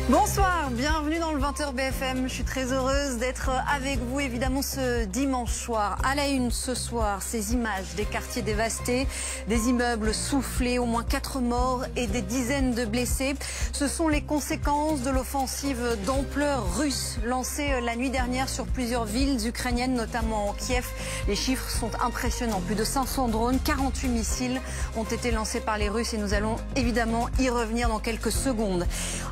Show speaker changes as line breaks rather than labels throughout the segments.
Bonsoir, bienvenue dans le 20h BFM. Je suis très heureuse d'être avec vous évidemment ce dimanche soir. À la une ce soir, ces images des quartiers dévastés, des immeubles soufflés, au moins 4 morts et des dizaines de blessés. Ce sont les conséquences de l'offensive d'ampleur russe lancée la nuit dernière sur plusieurs villes ukrainiennes, notamment Kiev. Les chiffres sont impressionnants. Plus de 500 drones, 48 missiles ont été lancés par les Russes et nous allons évidemment y revenir dans quelques secondes.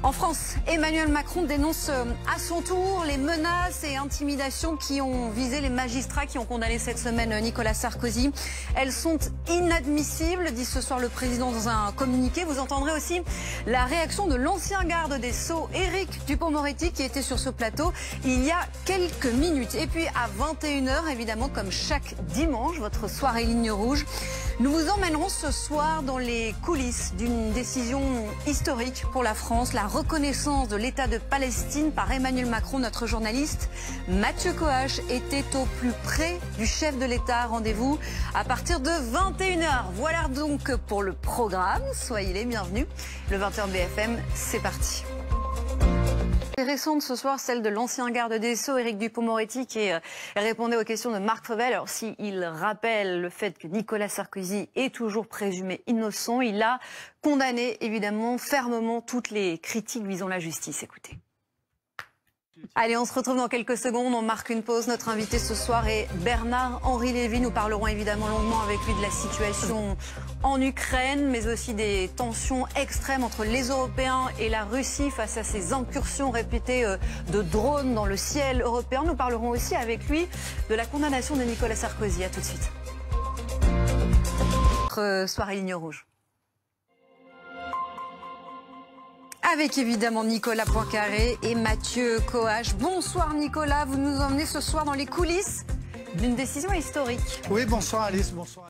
En France, Emmanuel Macron dénonce à son tour les menaces et intimidations qui ont visé les magistrats qui ont condamné cette semaine Nicolas Sarkozy. Elles sont inadmissibles, dit ce soir le président dans un communiqué. Vous entendrez aussi la réaction de l'ancien garde des Sceaux, Éric Dupond-Moretti, qui était sur ce plateau il y a quelques minutes. Et puis à 21h, évidemment, comme chaque dimanche, votre soirée ligne rouge, nous vous emmènerons ce soir dans les coulisses d'une décision historique pour la France, la reconnaissance de l'État de Palestine par Emmanuel Macron. Notre journaliste Mathieu Coache était au plus près du chef de l'État. Rendez-vous à partir de 21h. Voilà donc pour le programme. Soyez les bienvenus. Le 20h BFM, c'est parti. Récente ce soir, celle de l'ancien garde des Sceaux, Éric Dupond-Moretti, qui répondait aux questions de Marc Fauvel. Alors, s'il rappelle le fait que Nicolas Sarkozy est toujours présumé innocent, il a condamné évidemment fermement toutes les critiques visant la justice. Écoutez. Allez, on se retrouve dans quelques secondes, on marque une pause. Notre invité ce soir est Bernard-Henri Lévy. Nous parlerons évidemment longuement avec lui de la situation en Ukraine, mais aussi des tensions extrêmes entre les Européens et la Russie face à ces incursions répétées de drones dans le ciel européen. Nous parlerons aussi avec lui de la condamnation de Nicolas Sarkozy. À tout de suite. Notre soirée ligne rouge. Avec évidemment Nicolas Poincaré et Mathieu Coache. Bonsoir Nicolas, vous nous emmenez ce soir dans les coulisses d'une décision historique.
Oui, bonsoir Alice, bonsoir.